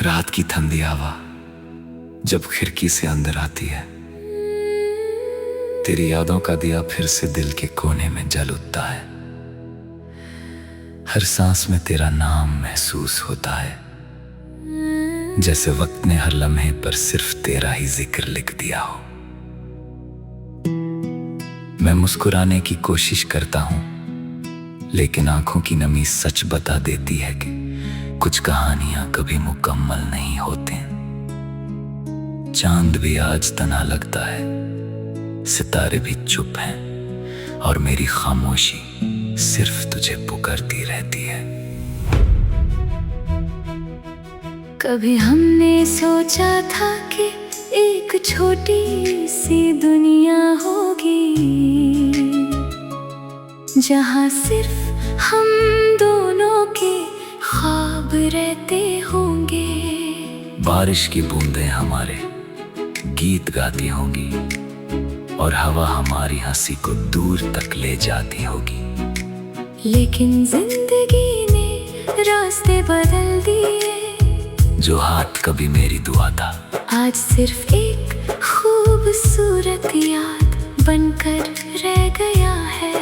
रात की ठंडी हवा जब खिड़की से अंदर आती है, तेरी यादों का दिया फिर से दिल के कोने में जल उठता है। हर सांस में तेरा नाम महसूस होता है, जैसे वक्त ने हर लम्हे पर सिर्फ तेरा ही जिक्र लिख दिया हो। मैं मुस्कुराने की कोशिश करता हूं, लेकिन आंखों की नमी सच बता देती है कि कुछ कहानियां कभी मुकम्मल नहीं होते। चांद भी आज तना लगता है, सितारे भी चुप हैं, और मेरी खामोशी सिर्फ तुझे पुकारती रहती है। कभी हमने सोचा था कि एक छोटी सी दुनिया होगी, जहां सिर्फ हम दोनों के ख्वाब रहते होंगे। बारिश की बूंदें हमारे गीत गाती होंगी, और हवा हमारी हंसी को दूर तक ले जाती होगी। लेकिन जिंदगी ने रास्ते बदल दिए, जो हाथ कभी मेरी दुआ था आज सिर्फ एक खूबसूरत याद बनकर रह गया है।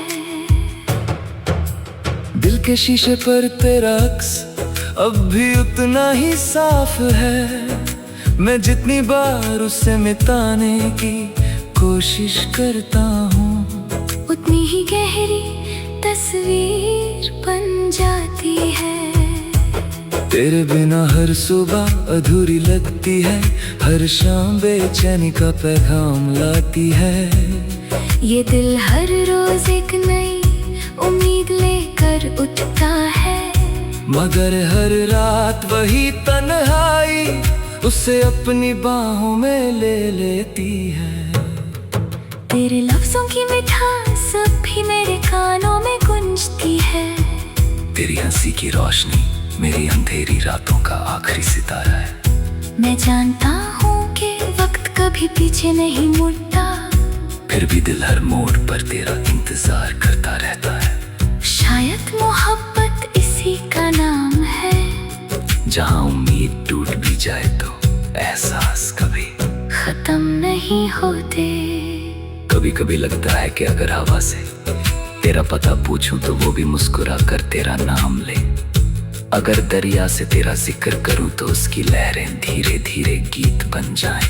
दिल के शीशे पर तेरा अक्स अब भी उतना ही साफ है। मैं जितनी बार उसे मिटाने की कोशिश करता हूँ, उतनी ही गहरी तस्वीर बन जाती है। तेरे बिना हर सुबह अधूरी लगती है, हर शाम बेचैनी का पैगाम लाती है। ये दिल हर रोज एक नई उम्मीद लेकर उठता है, मगर हर रात वही तन्हाई उसे अपनी बाहों में ले लेती है। तेरे लफ्जों की मिठास अब भी मेरे कानों में गूंजती है। तेरी हंसी की रोशनी मेरी अंधेरी रातों का आखिरी सितारा है। मैं जानता हूँ कि वक्त कभी पीछे नहीं मुड़ता, फिर भी दिल हर मोड़ पर तेरा इंतजार करता रहता है। शायद मोहब्बत इसी का नाम है, जहाँ उम्मीद टूट भी जाए तो एहसास कभी खत्म नहीं होते। कभी कभी लगता है कि अगर हवा से तेरा पता पूछूं तो वो भी मुस्कुरा कर तेरा नाम ले। अगर दरिया से तेरा जिक्र करूं तो उसकी लहरें धीरे धीरे गीत बन जाएं।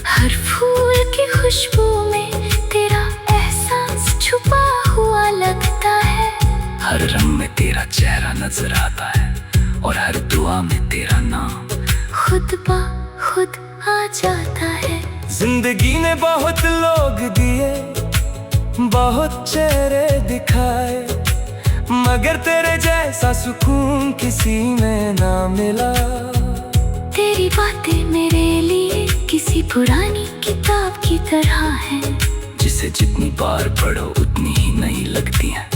हर फूल की खुशबू में तेरा एहसास छुपा हुआ लगता है। हर रंग में तेरा चेहरा नजर आता है, और हर दुआ में तेरा नाम खुद ब खुद आ जाता है। जिंदगी ने बहुत लोग दिए, बहुत चेहरे दिखाए, मगर तेरे जैसा सुकून किसी में ना मिला। तेरी बातें मेरे लिए किसी पुरानी किताब की तरह है, जिसे जितनी बार पढ़ो उतनी ही नई लगती है।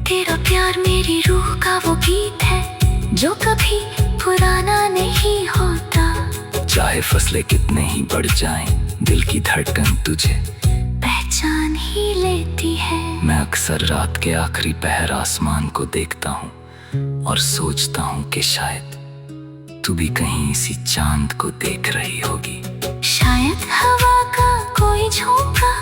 तेरा प्यार मेरी रूह का वो गीत है जो कभी पुराना नहीं होता। चाहे फसलें कितने ही बढ़ जाएं, दिल की धड़कन तुझे पहचान ही लेती है। मैं अक्सर रात के आखिरी पहर आसमान को देखता हूँ और सोचता हूँ कि शायद तू भी कहीं इसी चांद को देख रही होगी। शायद हवा का कोई झोंका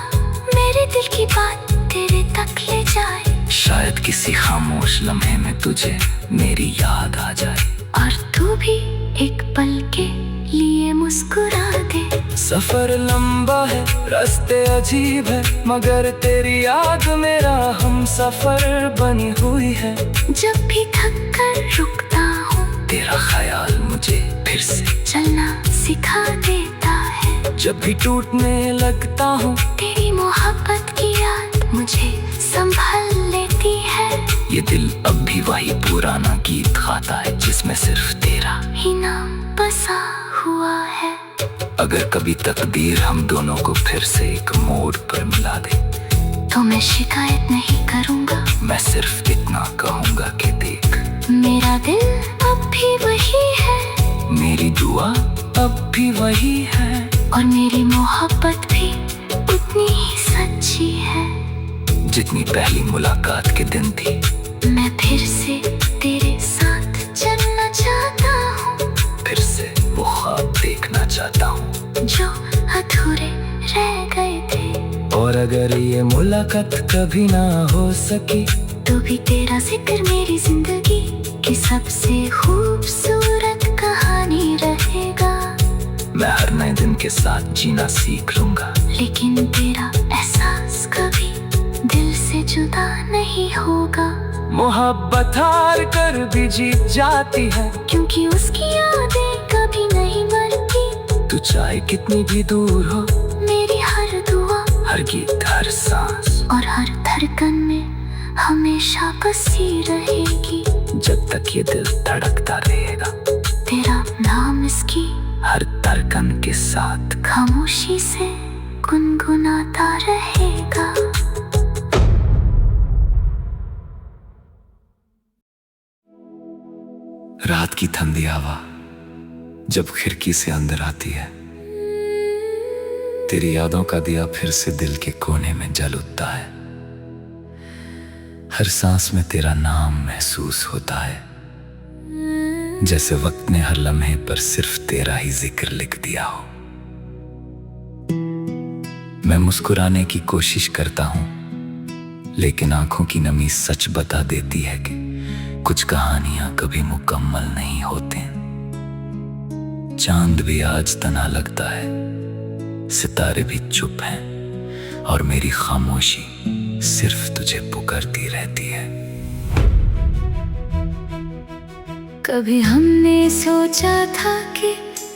मेरे दिल की बात तेरे तक ले जाए। शायद किसी खामोश लम्हे में तुझे मेरी याद आ जाए, और तू भी एक पल के लिए मुस्कुरा दे। सफर लंबा है, रास्ते अजीब है, मगर तेरी याद मेरा हम सफर बनी हुई है। जब भी थक कर रुकता हूँ, तेरा ख्याल मुझे फिर से चलना सिखा देता है। जब भी टूटने लगता हूँ, तेरी मोहब्बत की याद मुझे संभाल लेती है। ये दिल अब भी वही पुराना गीत गाता है, जिसमें सिर्फ तेरा ही नाम बसा हुआ है। अगर कभी तकदीर हम दोनों को फिर से एक मोड़ पर मिला दे, तो मैं शिकायत नहीं करूँगा। मैं सिर्फ इतना कहूँगा कि देख, मेरा दिल अब भी वही है, मेरी दुआ अब भी वही है, और मेरी मोहब्बत भी उतनी ही सच्ची है जितनी पहली मुलाकात के दिन थी। मैं फिर से तेरे साथ चलना चाहता हूँ, फिर से जाता हूँ जो अधूरे रह गए थे। और अगर ये मुलाकात कभी ना हो सकी तो भी तेरा जिक्र मेरी जिंदगी की सबसे खूबसूरत कहानी रहेगा। मैं हर नए दिन के साथ जीना सीख लूंगा, लेकिन तेरा एहसास कभी दिल से जुदा नहीं होगा। मोहब्बत हार कर भी जीत जाती है, क्योंकि उसकी यादें कभी नहीं मरती। तू चाहे कितनी भी दूर हो, मेरी हर दुआ, हर गीत, हर सांस और हर धड़कन में हमेशा बसी रहेगी। जब तक ये दिल धड़कता रहेगा, तेरा नाम इसकी हर धड़कन के साथ खामोशी से गुनगुनाता रहेगा। रात की ठंडी हवा जब खिड़की से अंदर आती है, तेरी यादों का दिया फिर से दिल के कोने में जल उठता है। हर सांस में तेरा नाम महसूस होता है, जैसे वक्त ने हर लम्हे पर सिर्फ तेरा ही जिक्र लिख दिया हो। मैं मुस्कुराने की कोशिश करता हूं, लेकिन आंखों की नमी सच बता देती है कि कुछ कहानियां कभी मुकम्मल नहीं होते। चांद भी आज तना लगता है, सितारे भी चुप हैं, और मेरी खामोशी सिर्फ तुझे पुकारती रहती है। कभी हमने सोचा था कि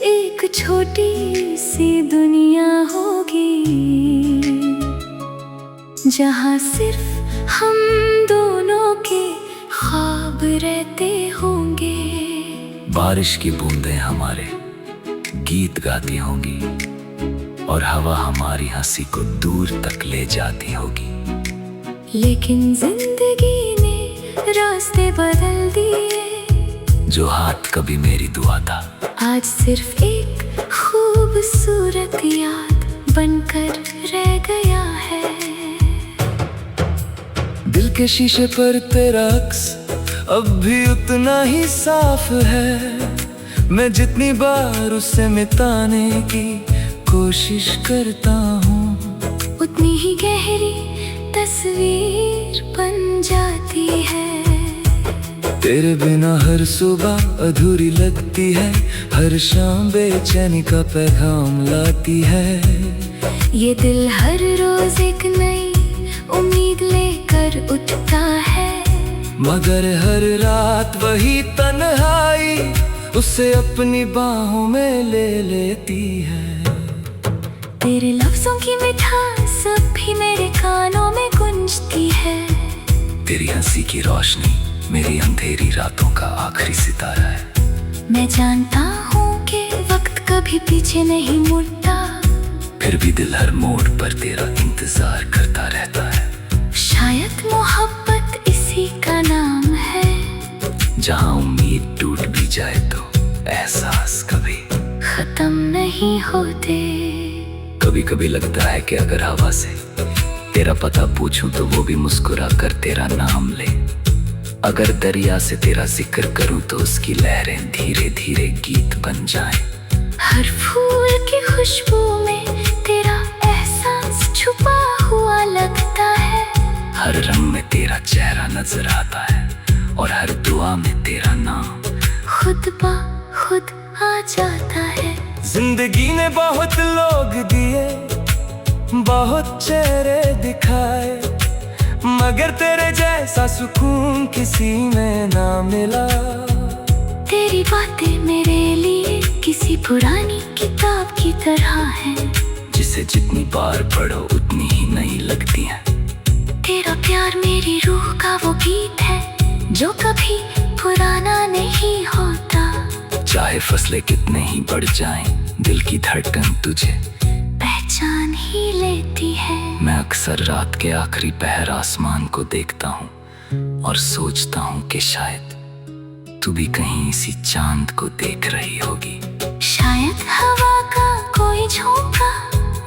एक छोटी सी दुनिया होगी, जहां सिर्फ हम दोनों के ख्वाब रहते होंगे। बारिश की बूंदें हमारे गीत गाती होंगी, और हवा हमारी हंसी को दूर तक ले जाती होगी। लेकिन जिंदगी ने रास्ते बदल दिए। जो हाथ कभी मेरी दुआ था, आज सिर्फ एक खूबसूरत याद बनकर रह गया है। दिल के शीशे पर तेरा अक्स अब भी उतना ही साफ है। मैं जितनी बार उसे मिटाने की कोशिश करता हूँ, उतनी ही गहरी तस्वीर बन जाती है। तेरे बिना हर सुबह अधूरी लगती है, हर शाम बेचैनी का पैगाम लाती है। ये दिल हर रोज एक नई उम्मीद लेकर उठता है, मगर हर रात वही तन्हाई उसे अपनी बाहों में ले लेती है। तेरे लफ्जों की मिठास अब भी मेरे कानों में गूंजती है। तेरी हंसी की रोशनी मेरी अंधेरी रातों का आखिरी सितारा है। मैं जानता हूँ कि वक्त कभी पीछे नहीं मुड़ता, फिर भी दिल हर मोड़ पर तेरा इंतजार करता रहता है। शायद मोहब्बत इसी का नाम है, जहाँ उम्मीद टूट भी जाए तो एहसास कभी खत्म नहीं होते। कभी कभी लगता है कि अगर हवा से तेरा पता पूछूं तो वो भी मुस्कुरा कर तेरा नाम ले। अगर दरिया से तेरा जिक्र करूं तो उसकी लहरें धीरे धीरे गीत बन जाएं। हर फूल की खुशबू में तेरा एहसास छुपा हुआ लगता है। हर रंग में तेरा चेहरा नजर आता है, और हर दुआ में तेरा नाम खुद ब खुद आ जाता है। जिंदगी ने बहुत लोग दिए, बहुत चेहरे दिखाए, मगर तेरे जैसा सुकून किसी में ना मिला। तेरी बातें मेरे लिए किसी पुरानी किताब की तरह है, जिसे जितनी बार पढ़ो उतनी ही नई लगती है। तेरा प्यार मेरी रूह का वो गीत है जो कभी पुराना नहीं होता। चाहे फसलें कितने ही बढ़ जाएं, दिल की धड़कन तुझे पहचान ही लेती है। मैं अक्सर रात के आखिरी पहर आसमान को देखता हूँ और सोचता हूँ कि शायद तू भी कहीं इसी चांद को देख रही होगी। शायद हवा का कोई झोंका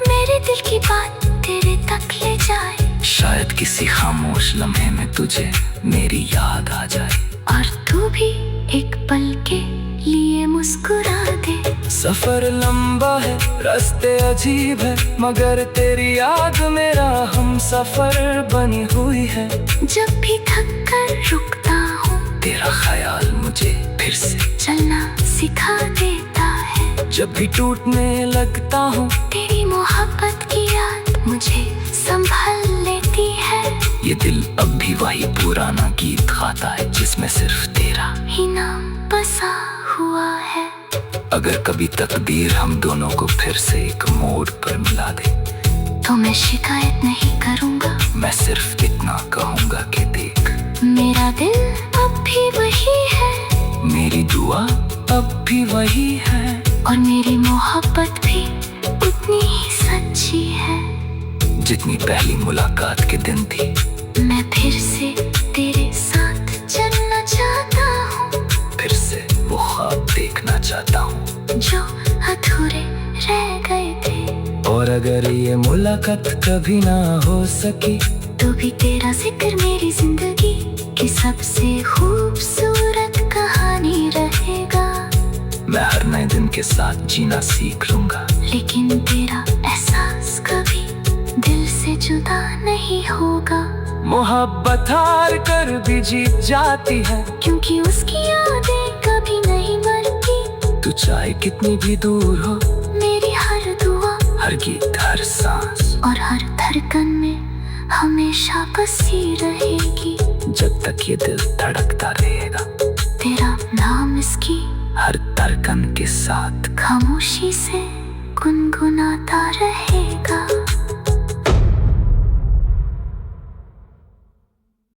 मेरे दिल की बात तेरे तक ले जाए। शायद किसी खामोश लम्हे में तुझे मेरी याद आ जाए, और तू भी एक पल के लिए मुस्कुरा दे। सफर लंबा है, रास्ते अजीब है, मगर तेरी याद मेरा हम सफर बनी हुई है। जब भी थक कर रुकता हूँ, तेरा ख्याल मुझे फिर से चलना सिखा देता है। जब भी टूटने लगता हूँ, तेरी मोहब्बत की याद मुझे संभाल लेती है। ये दिल अब भी वही पुराना गीत गाता है, जिसमें सिर्फ तेरा ही नाम बसा हुआ है। अगर कभी तकदीर हम दोनों को फिर से एक मोड़ पर मिला दे, तो मैं शिकायत नहीं करूँगा। मैं सिर्फ इतना कहूँगा कि देख, मेरा दिल अब भी वही है, मेरी दुआ अब भी वही है, और मेरी मोहब्बत भी उतनी ही सच्ची है। जितनी पहली मुलाकात के दिन थी। मैं फिर से तेरे साथ चलना चाहता हूँ, फिर से वो ख्वाब देखना चाहता हूँ जो अधूरे रह गए थे। और अगर ये मुलाकात कभी ना हो सकी, तो भी तेरा जिक्र मेरी जिंदगी की सबसे खूबसूरत कहानी रहेगा। मैं हर नए दिन के साथ जीना सीख लूंगा, लेकिन तेरा एहसास कभी दिल से जुदा नहीं होगा। मोहब्बत हार कर भी जीत जाती है, क्योंकि उसकी यादें कभी नहीं मरती। तू चाहे कितनी भी दूर हो, मेरी हर दुआ, हर गीत, हर सांस और हर धड़कन में हमेशा बसी रहेगी। जब तक ये दिल धड़कता रहेगा, तेरा नाम इसकी हर धड़कन के साथ खामोशी से गुनगुनाता रहेगा।